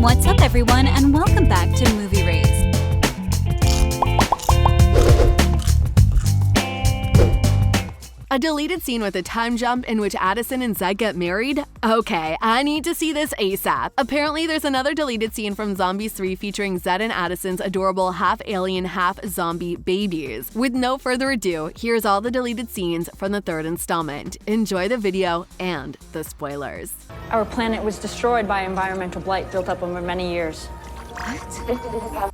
What's up, everyone, and welcome back to Movie Raised. A deleted scene with a time jump in which Addison and Zed get married? Okay, I need to see this ASAP. Apparently, there's another deleted scene from Zombies 3 featuring Zed and Addison's adorable half-alien, half-zombie babies. With no further ado, here's all the deleted scenes from the third installment. Enjoy the video and the spoilers. Our planet was destroyed by environmental blight built up over many years.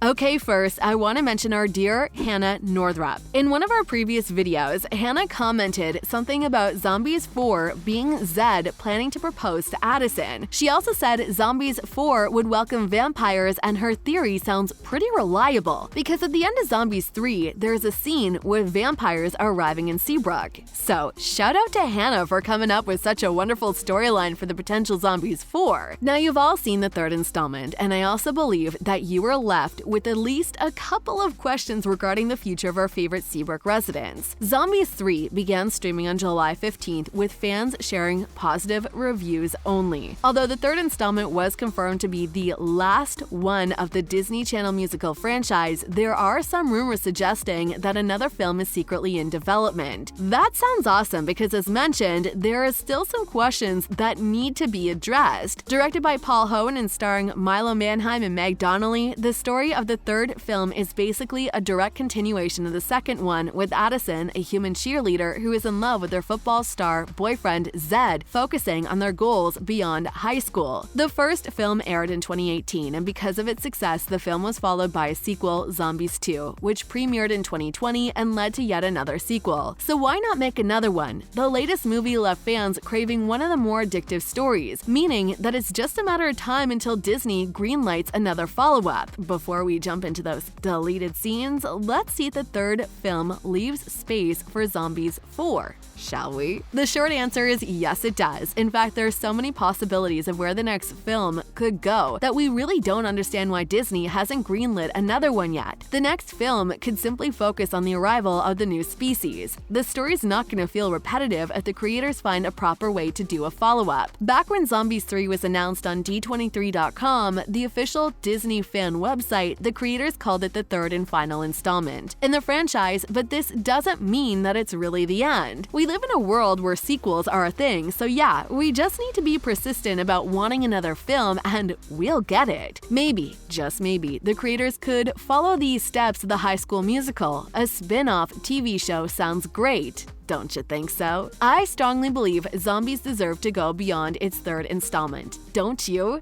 Okay, first, I want to mention our dear Hannah Northrup. In one of our previous videos, Hannah commented something about Zombies 4 being Zed planning to propose to Addison. She also said Zombies 4 would welcome vampires, and her theory sounds pretty reliable, because at the end of Zombies 3, there's a scene where vampires are arriving in Seabrook. So, shout out to Hannah for coming up with such a wonderful storyline for the potential Zombies 4. Now, you've all seen the third installment, and I also believe that you were left with at least a couple of questions regarding the future of our favorite Seabrook residents. Zombies 3 began streaming on July 15th, with fans sharing positive reviews only. Although the third installment was confirmed to be the last one of the Disney Channel musical franchise, there are some rumors suggesting that another film is secretly in development. That sounds awesome because, as mentioned, there are still some questions that need to be addressed. Directed by Paul Hohen and starring Milo Manheim and Meg Donnelly, the story of the third film is basically a direct continuation of the second one, with Addison, a human cheerleader who is in love with her football star boyfriend Zed, focusing on their goals beyond high school. The first film aired in 2018, and because of its success, the film was followed by a sequel, Zombies 2, which premiered in 2020 and led to yet another sequel. So why not make another one? The latest movie left fans craving one of the more addictive stories, meaning that it's just a matter of time until Disney greenlights another follow-up. Before we jump into those deleted scenes, let's see if the third film leaves space for Zombies 4, shall we? The short answer is yes, it does. In fact, there are so many possibilities of where the next film could go that we really don't understand why Disney hasn't greenlit another one yet. The next film could simply focus on the arrival of the new species. The story's not going to feel repetitive if the creators find a proper way to do a follow-up. Back when Zombies 3 was announced on D23.com, the official Disney fan website, the creators called it the third and final installment in the franchise, but this doesn't mean that it's really the end. We live in a world where sequels are a thing, so yeah, we just need to be persistent about wanting another film and we'll get it. Maybe, just maybe, the creators could follow these steps of the High School Musical. A spin-off TV show sounds great. Don't you think so? I strongly believe Zombies deserve to go beyond its third installment. Don't you?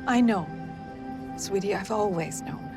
I know. Sweetie, I've always known.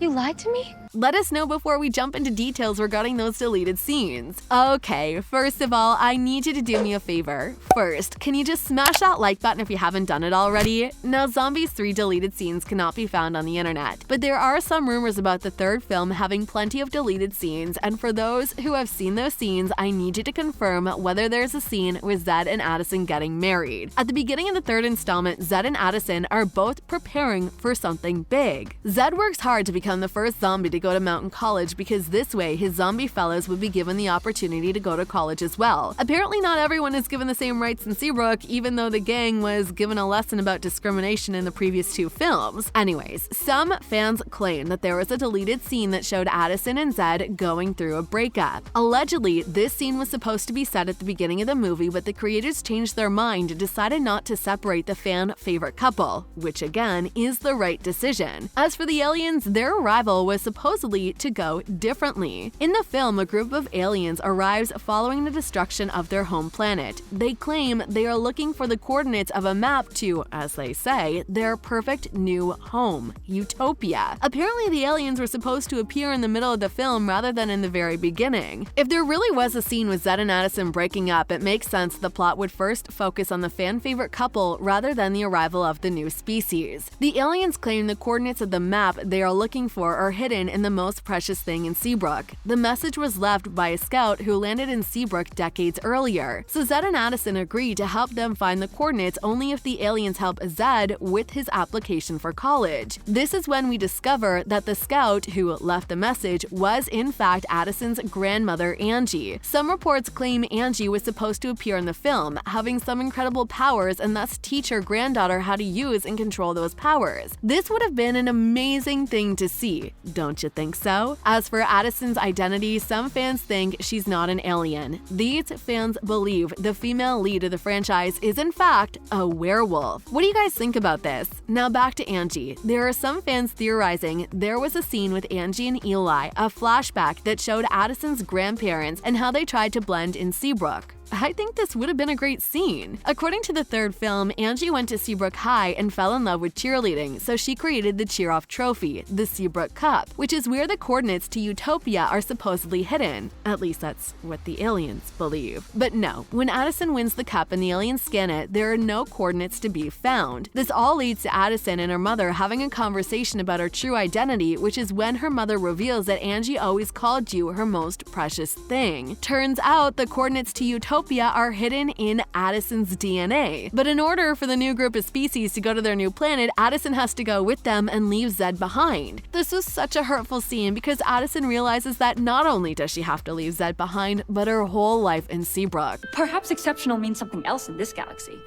You lied to me? Let us know before we jump into details regarding those deleted scenes. Okay, first of all, I need you to do me a favor. First, can you just smash that like button if you haven't done it already? Now, Zombies 3 deleted scenes cannot be found on the internet, but there are some rumors about the third film having plenty of deleted scenes, and for those who have seen those scenes, I need you to confirm whether there's a scene with Zed and Addison getting married. At the beginning of the third installment, Zed and Addison are both preparing for something big. Zed works hard to become the first zombie to go to Mountain College because this way his zombie fellows would be given the opportunity to go to college as well. Apparently not everyone is given the same rights in Seabrook, even though the gang was given a lesson about discrimination in the previous two films. Anyways, some fans claim that there was a deleted scene that showed Addison and Zed going through a breakup. Allegedly, this scene was supposed to be set at the beginning of the movie, but the creators changed their mind and decided not to separate the fan favorite couple, which again is the right decision. As for the aliens, their arrival was supposedly to go differently. In the film, a group of aliens arrives following the destruction of their home planet. They claim they are looking for the coordinates of a map to, as they say, their perfect new home, Utopia. Apparently, the aliens were supposed to appear in the middle of the film rather than in the very beginning. If there really was a scene with Zed and Addison breaking up, it makes sense the plot would first focus on the fan favorite couple rather than the arrival of the new species. The aliens claim the coordinates of the map they are looking for are hidden in in the most precious thing in Seabrook. The message was left by a scout who landed in Seabrook decades earlier, so Zed and Addison agreed to help them find the coordinates only if the aliens help Zed with his application for college. This is when we discover that the scout who left the message was in fact Addison's grandmother Angie. Some reports claim Angie was supposed to appear in the film, having some incredible powers and thus teach her granddaughter how to use and control those powers. This would have been an amazing thing to see, don't you think so? As for Addison's identity, some fans think she's not an alien. These fans believe the female lead of the franchise is in fact a werewolf. What do you guys think about this? Now back to Angie. There are some fans theorizing there was a scene with Angie and Eli, a flashback that showed Addison's grandparents and how they tried to blend in Seabrook. I think this would have been a great scene. According to the third film, Angie went to Seabrook High and fell in love with cheerleading, so she created the cheer-off trophy, the Seabrook Cup, which is where the coordinates to Utopia are supposedly hidden. At least that's what the aliens believe. But no, when Addison wins the cup and the aliens scan it, there are no coordinates to be found. This all leads to Addison and her mother having a conversation about her true identity, which is when her mother reveals that Angie always called you her most precious thing. Turns out the coordinates to Utopia are hidden in Addison's DNA. But in order for the new group of species to go to their new planet, Addison has to go with them and leave Zed behind. This was such a hurtful scene because Addison realizes that not only does she have to leave Zed behind, but her whole life in Seabrook. Perhaps exceptional means something else in this galaxy.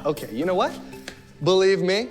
Okay, you know what? Believe me,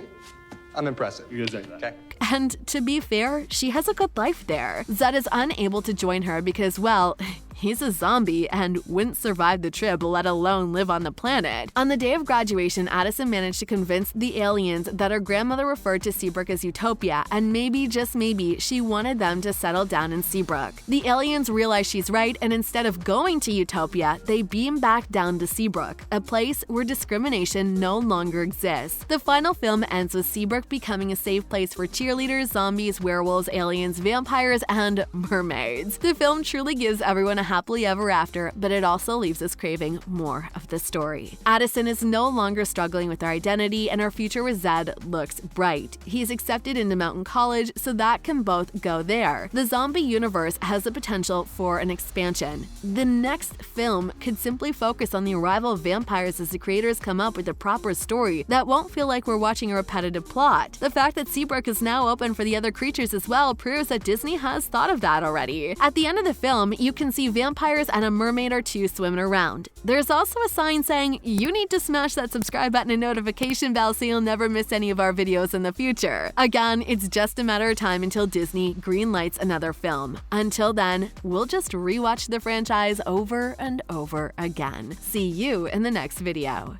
I'm impressive. You're gonna say that. Okay. And to be fair, she has a good life there. Zed is unable to join her because, well, he's a zombie and wouldn't survive the trip, let alone live on the planet. On the day of graduation, Addison managed to convince the aliens that her grandmother referred to Seabrook as Utopia, and maybe, just maybe, she wanted them to settle down in Seabrook. The aliens realize she's right, and instead of going to Utopia, they beam back down to Seabrook, a place where discrimination no longer exists. The final film ends with Seabrook becoming a safe place for cheerleaders, zombies, werewolves, aliens, vampires, and mermaids. The film truly gives everyone a happily ever after, but it also leaves us craving more of the story. Addison is no longer struggling with her identity, and her future with Zed looks bright. He's accepted into Mountain College, so that can both go there. The zombie universe has the potential for an expansion. The next film could simply focus on the arrival of vampires as the creators come up with a proper story that won't feel like we're watching a repetitive plot. The fact that Seabrook is now open for the other creatures as well proves that Disney has thought of that already. At the end of the film, you can see vampires and a mermaid or two swimming around. There's also a sign saying you need to smash that subscribe button and notification bell so you'll never miss any of our videos in the future. Again, it's just a matter of time until Disney greenlights another film. Until then, we'll just rewatch the franchise over and over again. See you in the next video.